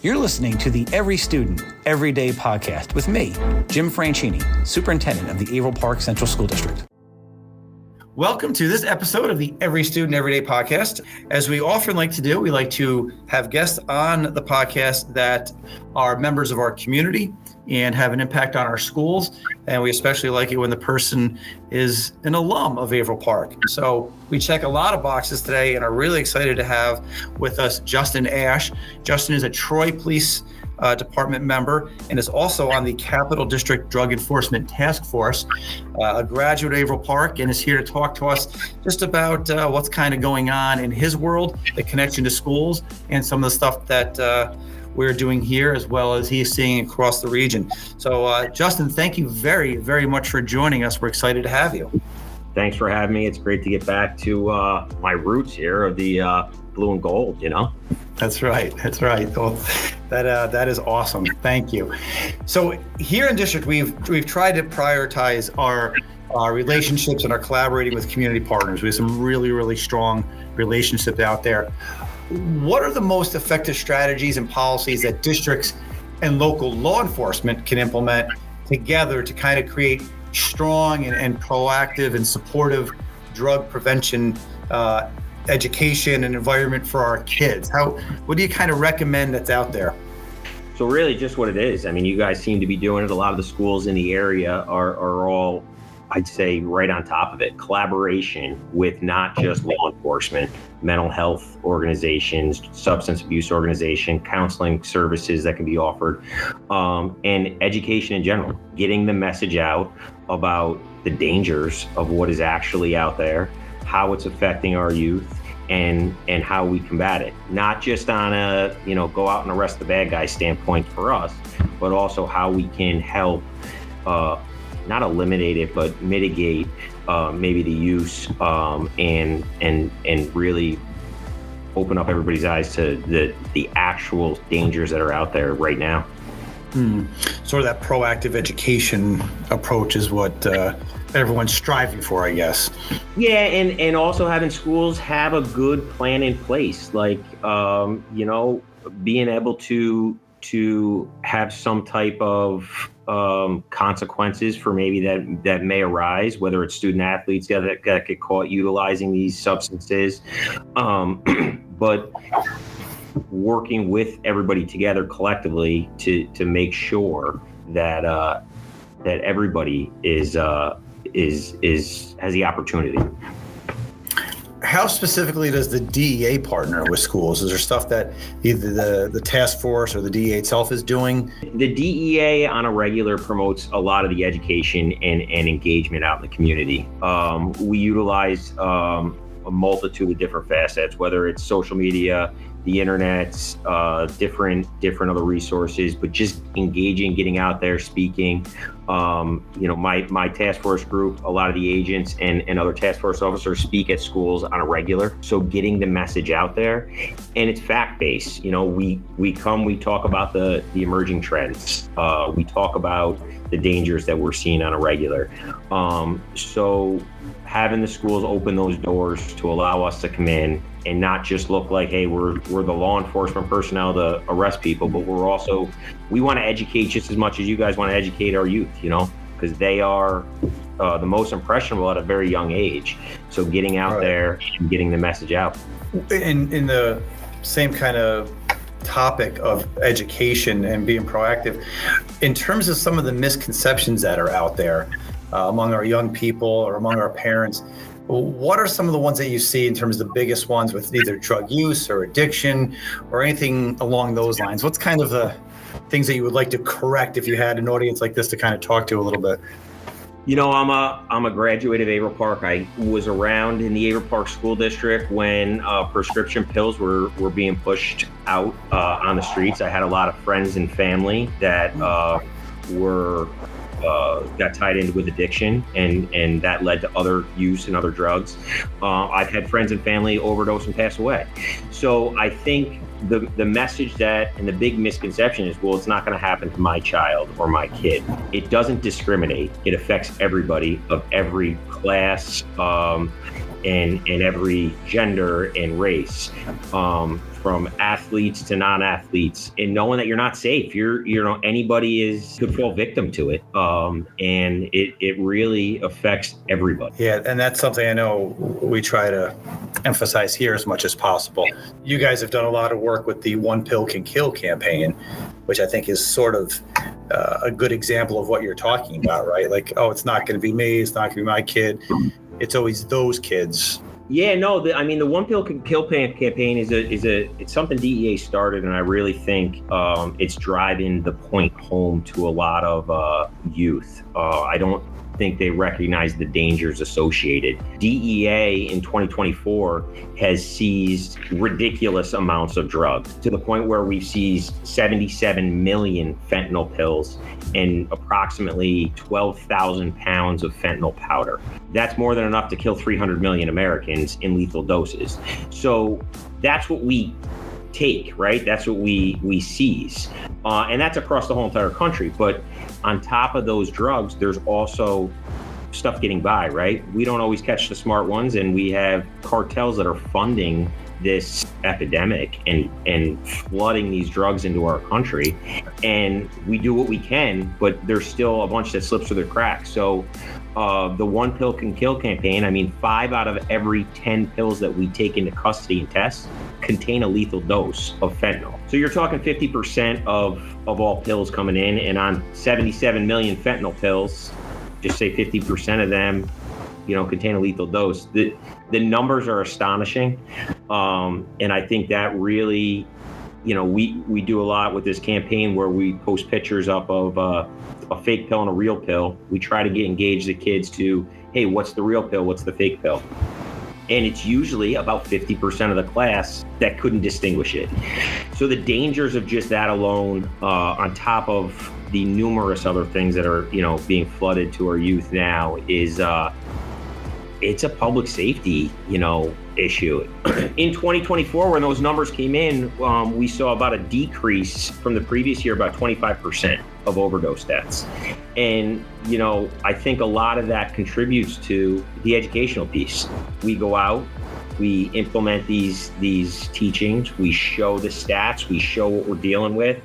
You're listening to the Every Student, Every Day podcast with me, Jim Franchini, Superintendent of the Averill Park Central School District. Welcome to this episode of the Every Student, Every Day podcast. As we often like to do, we like to have guests on the podcast that are members of our community and have an impact on our schools. And we especially like it when the person is an alum of Averill Park. So we check a lot of boxes today and are really excited to have with us Justin Ashe. Justin is a Troy Police Department member and is also on the Capital District Drug Enforcement Task Force, a graduate of Averill Park, and is here to talk to us just about what's kind of going on in his world, the connection to schools, and some of the stuff that we're doing here, as well as he's seeing across the region. So Justin, thank you very, very much for joining us. We're excited to have you. Thanks for having me. It's great to get back to my roots here of the blue and gold, you know? That's right. Well, that is awesome. Thank you. So here in district, we've tried to prioritize our relationships and our collaborating with community partners. We have some really, really strong relationships out there. What are the most effective strategies and policies that districts and local law enforcement can implement together to kind of create strong and proactive and supportive drug prevention education and environment for our kids? What do you kind of recommend that's out there? So really just what it is. I mean, you guys seem to be doing it. A lot of the schools in the area are all, I'd say, right on top of it. Collaboration with not just law enforcement, mental health organizations, substance abuse organization, counseling services that can be offered, and education in general. Getting the message out about the dangers of what is actually out there, how it's affecting our youth, and how we combat it. Not just on a, go out and arrest the bad guy standpoint for us, but also how we can help not eliminate it, but mitigate maybe the use and really open up everybody's eyes to the actual dangers that are out there right now. Sort of that proactive education approach is what everyone's striving for, I guess. Yeah, and also having schools have a good plan in place, like being able to have some type of consequences for maybe that may arise, whether it's student athletes that get caught utilizing these substances, but working with everybody together collectively to make sure that everybody is has the opportunity. How specifically does the DEA partner with schools? Is there stuff that either the task force or the DEA itself is doing? The DEA on a regular promotes a lot of the education and engagement out in the community. We utilize a multitude of different facets, whether it's social media, the internet, different other resources, but just engaging, getting out there, speaking. My task force group, a lot of the agents and other task force officers speak at schools on a regular. So getting the message out there, and it's fact-based. We talk about the emerging trends. We talk about the dangers that we're seeing on a regular. So having the schools open those doors to allow us to come in and not just look like, hey, we're the law enforcement personnel to arrest people, but we want to educate just as much as you guys want to educate our youth, because they are the most impressionable at a very young age. So getting out there and getting the message out. In the same kind of topic of education and being proactive, in terms of some of the misconceptions that are out there among our young people or among our parents, what are some of the ones that you see in terms of the biggest ones with either drug use or addiction or anything along those lines? What's kind of the things that you would like to correct if you had an audience like this to kind of talk to a little bit? I'm a graduate of Averill Park. I was around in the Averill Park School District when prescription pills were being pushed out on the streets. I had a lot of friends and family that got tied in with addiction, and that led to other use and other drugs. I've had friends and family overdose and pass away. So I think the message and the big misconception is, well, it's not going to happen to my child or my kid. It doesn't discriminate. It affects everybody of every class and every gender and race. from athletes to non-athletes, and knowing that you're not safe. Anybody could fall victim to it. And it really affects everybody. Yeah, and that's something I know we try to emphasize here as much as possible. You guys have done a lot of work with the One Pill Can Kill campaign, which I think is sort of a good example of what you're talking about, right? Like, oh, it's not going to be me, it's not going to be my kid. It's always those kids. Yeah, no, the One Pill Can Kill campaign it's something DEA started, and I really think it's driving the point home to a lot of youth. I don't think they recognize the dangers associated. DEA in 2024 has seized ridiculous amounts of drugs, to the point where we've seized 77 million fentanyl pills and approximately 12,000 pounds of fentanyl powder. That's more than enough to kill 300 million Americans in lethal doses. So that's what we take, right? That's what we seize. And that's across the whole entire country. But on top of those drugs, there's also stuff getting by, right? We don't always catch the smart ones, and we have cartels that are funding this epidemic and flooding these drugs into our country. And we do what we can, but there's still a bunch that slips through the cracks. So the One Pill Can Kill campaign, 5 out of every 10 pills that we take into custody and test contain a lethal dose of fentanyl. So you're talking 50% of all pills coming in, and on 77 million fentanyl pills, just say 50% of them, contain a lethal dose. The numbers are astonishing. And I think that really, we do a lot with this campaign where we post pictures up of a fake pill and a real pill. We try to engage the kids to, hey, what's the real pill? What's the fake pill? And it's usually about 50% of the class that couldn't distinguish it. So the dangers of just that alone, on top of the numerous other things that are, being flooded to our youth now, is it's a public safety, issue. In 2024, when those numbers came in, we saw about a decrease from the previous year, about 25% of overdose deaths. And, I think a lot of that contributes to the educational piece. We go out, we implement these teachings, we show the stats, we show what we're dealing with.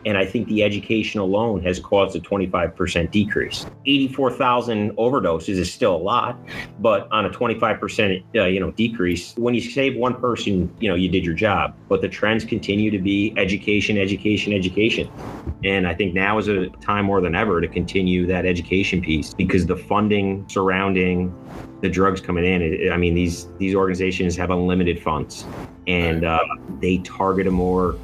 And I think the education alone has caused a 25% decrease. 84,000 overdoses is still a lot, but on a 25% decrease, when you save one person, you did your job. But the trends continue to be education, education, education. And I think now is a time more than ever to continue that education piece, because the funding surrounding the drugs coming in, these organizations have unlimited funds, and they target a more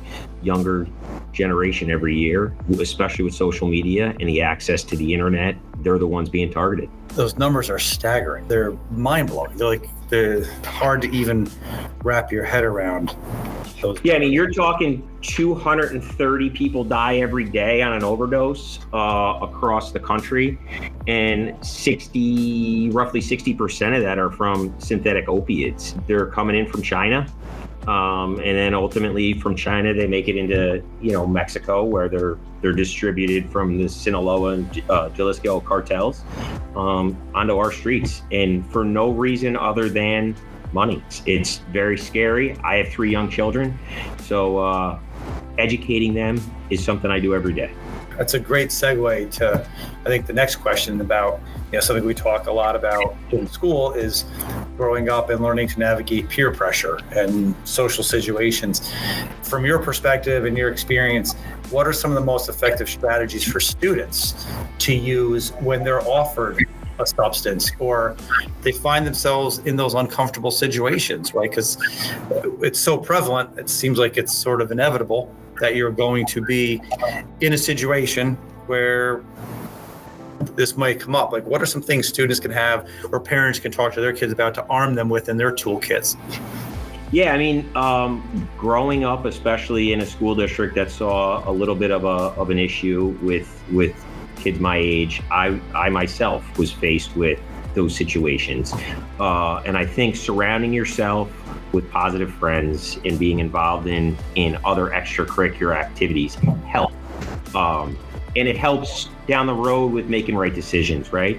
younger generation every year, especially with social media and the access to the internet. They're the ones being targeted. Those numbers are staggering. They're mind-blowing. They're hard to even wrap your head around. Yeah, you're talking 230 people die every day on an overdose across the country, and roughly 60% of that are from synthetic opiates. They're coming in from China, and then ultimately from China they make it into Mexico, where they're distributed from the Sinaloa and Jalisco cartels onto our streets, and for no reason other than money. It's very scary. I have 3 young children, so educating them is something I do every day. That's a great segue to, I think, the next question about, something we talk a lot about in school is growing up and learning to navigate peer pressure and social situations. From your perspective and your experience, what are some of the most effective strategies for students to use when they're offered a substance or they find themselves in those uncomfortable situations, right? Because it's so prevalent, it seems like it's sort of inevitable that you're going to be in a situation where this might come up. Like, what are some things students can have or parents can talk to their kids about to arm them with in their toolkits? Yeah, growing up, especially in a school district that saw a little bit of an issue with kids my age, I myself was faced with those situations. And I think surrounding yourself with positive friends and being involved in other extracurricular activities help. And it helps down the road with making right decisions, right?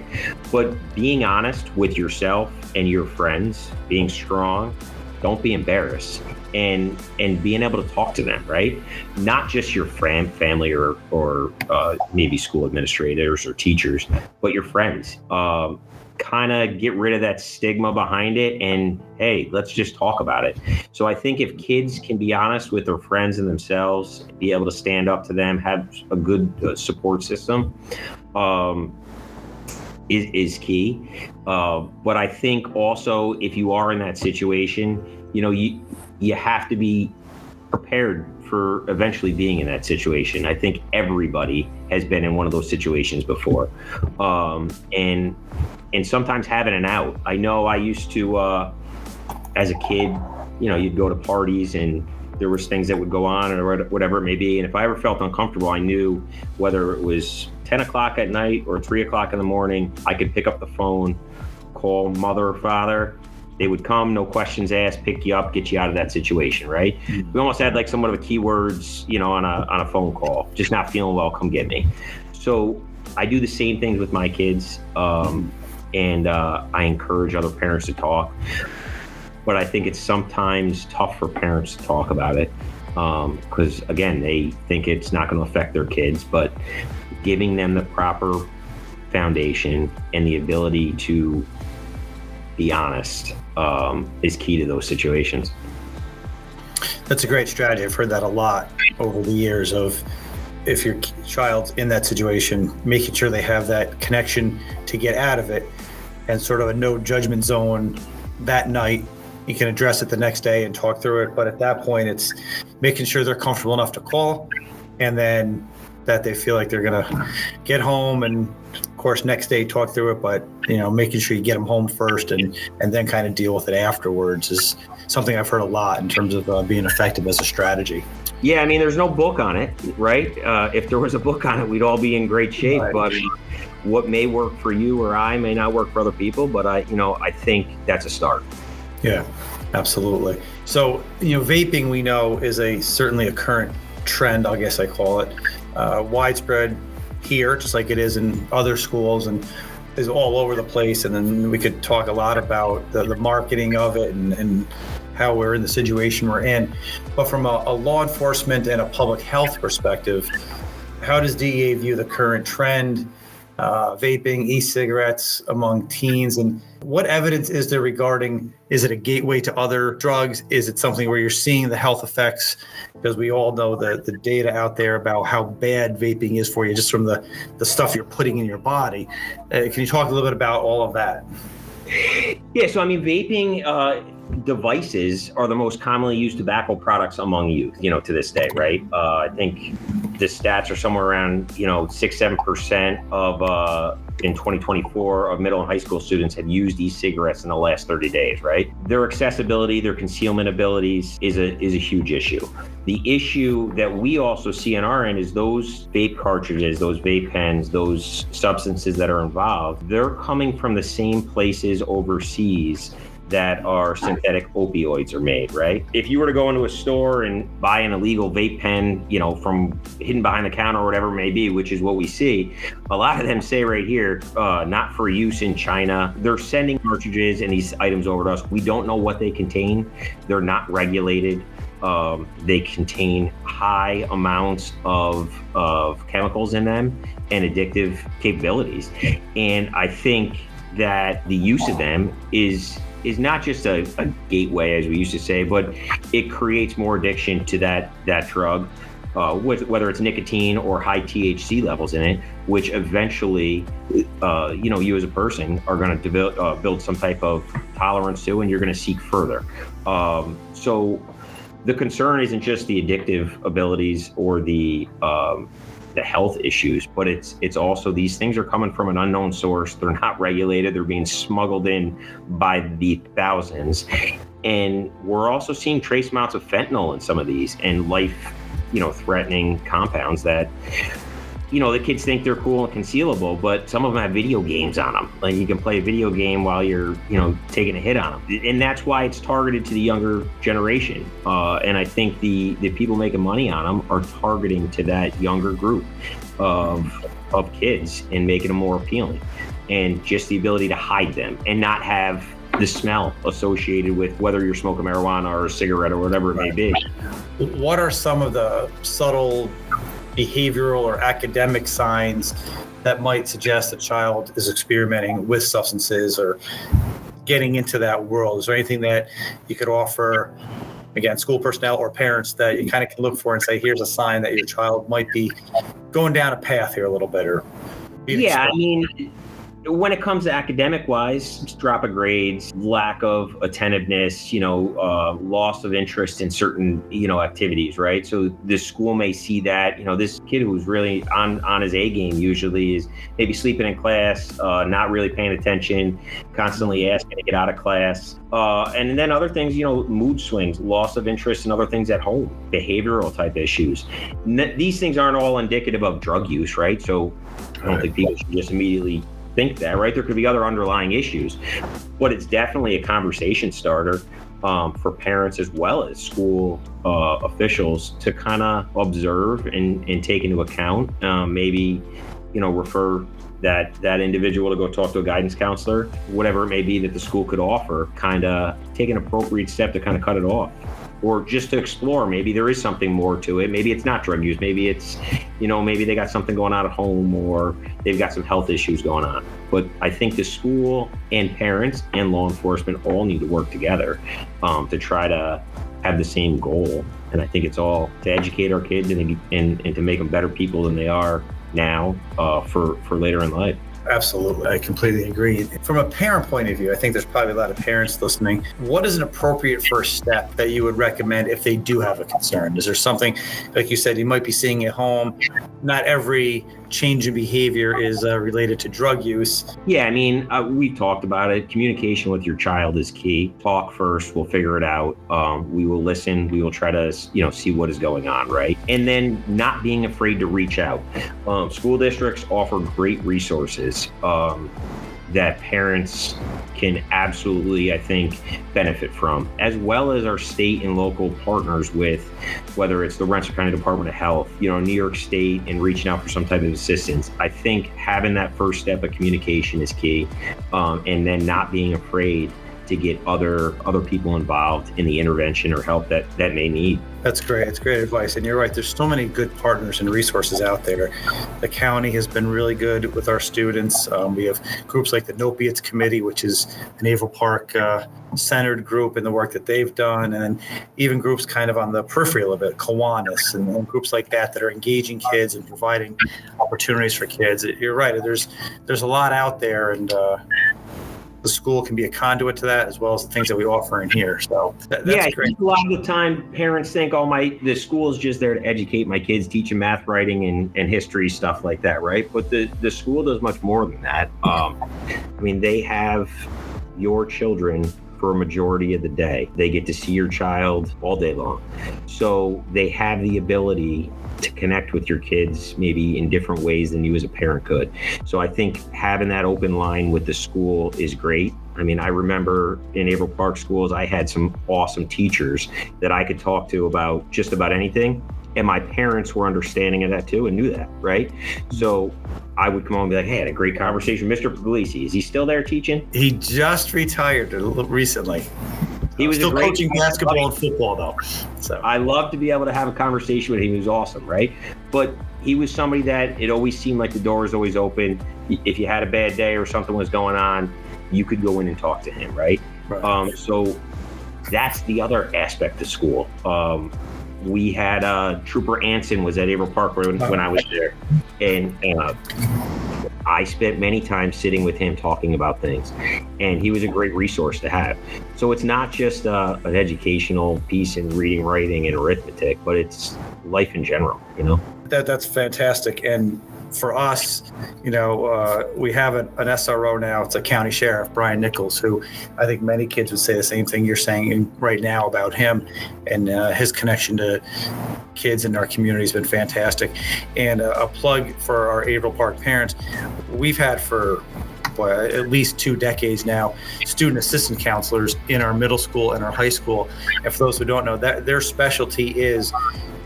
But being honest with yourself and your friends, being strong, Don't be embarrassed. And being able to talk to them, right? Not just your family or maybe school administrators or teachers, but your friends. Kind of get rid of that stigma behind it, and hey, let's just talk about it. So I think if kids can be honest with their friends and themselves, be able to stand up to them, have a good support system, is key. But I think also if you are in that situation, you have to be prepared for eventually being in that situation. I think everybody has been in one of those situations before. And sometimes having an out. I know I used to, as a kid, you'd go to parties and there was things that would go on or whatever it may be. And if I ever felt uncomfortable, I knew whether it was 10 o'clock at night or 3 o'clock in the morning, I could pick up the phone, call mother or father. They would come, no questions asked, pick you up, get you out of that situation, right? We almost had like somewhat of a keywords, on a phone call, just not feeling well, come get me. So I do the same things with my kids. And I encourage other parents to talk. But I think it's sometimes tough for parents to talk about it because, again, they think it's not going to affect their kids. But giving them the proper foundation and the ability to be honest is key to those situations. That's a great strategy. I've heard that a lot over the years of if your child's in that situation, making sure they have that connection to get out of it and sort of a no judgment zone that night. You can address it the next day and talk through it. But at that point, it's making sure they're comfortable enough to call and then that they feel like they're going to get home and, of course, next day talk through it. But, making sure you get them home first and then kind of deal with it afterwards is something I've heard a lot in terms of being effective as a strategy. Yeah, I mean, there's no book on it, right? If there was a book on it, we'd all be in great shape. Right. But what may work for you or I may not work for other people. But I think that's a start. Yeah, absolutely. So, vaping we know is certainly a current trend, I guess I call it, widespread here, just like it is in other schools and is all over the place. And then we could talk a lot about the marketing of it and how we're in the situation we're in. But from a law enforcement and a public health perspective, how does DEA view the current trend, vaping, e-cigarettes among teens? And what evidence is there regarding, is it a gateway to other drugs? Is it something where you're seeing the health effects? Because we all know the data out there about how bad vaping is for you, just from the stuff you're putting in your body. Can you talk a little bit about all of that? Yeah, so I mean, vaping devices are the most commonly used tobacco products among youth, to this day, right? I think the stats are somewhere around, 6-7% of in 2024 of middle and high school students have used e-cigarettes in the last 30 days, right? Their accessibility, their concealment abilities is a huge issue. The issue that we also see on our end is those vape cartridges, those vape pens, those substances that are involved, they're coming from the same places overseas that are synthetic opioids are made, right? If you were to go into a store and buy an illegal vape pen, from hidden behind the counter or whatever it may be, which is what we see, a lot of them say right here, not for use in China. They're sending cartridges and these items over to us. We don't know what they contain. They're not regulated. They contain high amounts of chemicals in them and addictive capabilities. And I think that the use of them is not just a gateway, as we used to say, but it creates more addiction to that drug, whether it's nicotine or high THC levels in it, which eventually, you as a person are going to build some type of tolerance to, and you're going to seek further. So the concern isn't just the addictive abilities or the health issues, but it's also these things are coming from an unknown source. They're not regulated. They're being smuggled in by the thousands. And we're also seeing trace amounts of fentanyl in some of these and life-threatening compounds that, the kids think they're cool and concealable, but some of them have video games on them. Like you can play a video game while you're, taking a hit on them. And that's why it's targeted to the younger generation. And I think the people making money on them are targeting to that younger group of kids and making them more appealing. And just the ability to hide them and not have the smell associated with whether you're smoking marijuana or a cigarette or whatever it may be. What are some of the subtle behavioral or academic signs that might suggest a child is experimenting with substances or getting into that world? Is there anything that you could offer, again, school personnel or parents, that you kind of can look for and say, here's a sign that your child might be going down a path here a little bit? Or yeah, I mean, when it comes to academic wise, drop of grades, lack of attentiveness, loss of interest in certain, activities, right? So the school may see that, this kid who's really on his A game usually is maybe sleeping in class, not really paying attention, constantly asking to get out of class. And then other things, mood swings, loss of interest in other things at home, behavioral type issues. These things aren't all indicative of drug use, right? So I don't think people should just immediately think that, right? There could be other underlying issues, but it's definitely a conversation starter for parents as well as school officials to kind of observe and take into account. Maybe, refer that individual to go talk to a guidance counselor, whatever it may be that the school could offer, kind of take an appropriate step to kind of cut it off. Or just to explore, maybe there is something more to it. Maybe it's not drug use. Maybe it's, maybe they got something going on at home, or they've got some health issues going on. But I think the school and parents and law enforcement all need to work together to try to have the same goal. And I think it's all to educate our kids and to make them better people than they are now for later in life. Absolutely. I completely agree. From a parent point of view, I think there's probably a lot of parents listening. What is an appropriate first step that you would recommend if they do have a concern? Is there something, like you said, you might be seeing at home? Not every change in behavior is related to drug use. Yeah, I mean, we've talked about it. Communication with your child is key. Talk first. We'll figure it out. We will listen. We will try to, see what is going on, right? And then not being afraid to reach out. School districts offer great resources that parents can absolutely, I think, benefit from, as well as our state and local partners with, whether it's the Rensselaer County Department of Health, New York State, and reaching out for some type of assistance. I think having that first step of communication is key, and then not being afraid to get other people involved in the intervention or help that may need. That's great. It's great advice. And you're right. There's so many good partners and resources out there. The county has been really good with our students. We have groups like the No Opiates Committee, which is an Averill Park centered group in the work that they've done. And then even groups kind of on the peripheral of it, Kiwanis and groups like that are engaging kids and providing opportunities for kids. You're right. There's a lot out there, and the school can be a conduit to that, as well as the things that we offer in here. So that's great. A lot of the time parents think, the school is just there to educate my kids, teach them math, writing, and history, stuff like that, right? But the school does much more than that. They have your children for a majority of the day. They get to see your child all day long. So they have the ability to connect with your kids maybe in different ways than you as a parent could. So I think having that open line with the school is great. I remember in Averill Park schools, I had some awesome teachers that I could talk to about just about anything. And my parents were understanding of that too and knew that, right? So I would come home and be like, hey, I had a great conversation. Mr. Puglisi, is he still there teaching? He just retired recently. He was still coaching basketball and football, though. So I love to be able to have a conversation with him. He was awesome, right? But he was somebody that it always seemed like the door was always open. If you had a bad day or something was going on, you could go in and talk to him, right? So that's the other aspect of school. We had Trooper Anson was at Averill Park when I was there, and I spent many times sitting with him talking about things, and he was a great resource to have. So it's not just an educational piece in reading, writing, and arithmetic, but it's life in general, That's fantastic. And for us, we have an SRO now. It's a county sheriff, Brian Nichols, who I think many kids would say the same thing you're saying right now about him, and his connection to kids in our community has been fantastic. And a plug for our Averill Park parents. We've had for at least 2 decades now, student assistant counselors in our middle school and our high school. And for those who don't know, that their specialty is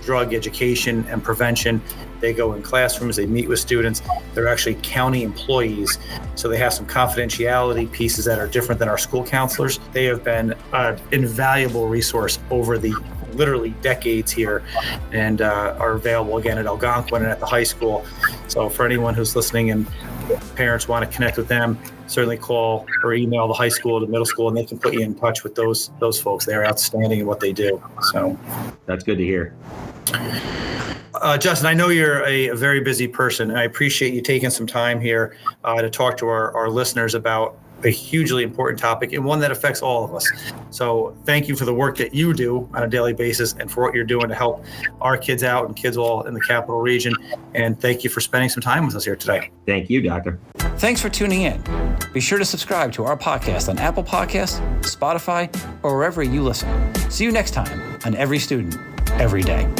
drug education and prevention. They go in classrooms, they meet with students. They're actually county employees, so they have some confidentiality pieces that are different than our school counselors. They have been an invaluable resource over the literally decades here, and are available again at Algonquin and at the high school. So for anyone who's listening and parents want to connect with them, certainly call or email the high school or the middle school, and they can put you in touch with those folks. They're outstanding in what they do. So that's good to hear. Justin, I know you're a very busy person, and I appreciate you taking some time here to talk to our listeners about a hugely important topic and one that affects all of us. So thank you for the work that you do on a daily basis and for what you're doing to help our kids out and kids all in the capital region. And thank you for spending some time with us here today. Thank you, Doctor. Thanks for tuning in. Be sure to subscribe to our podcast on Apple Podcasts, Spotify, or wherever you listen. See you next time on Every Student, Every Day.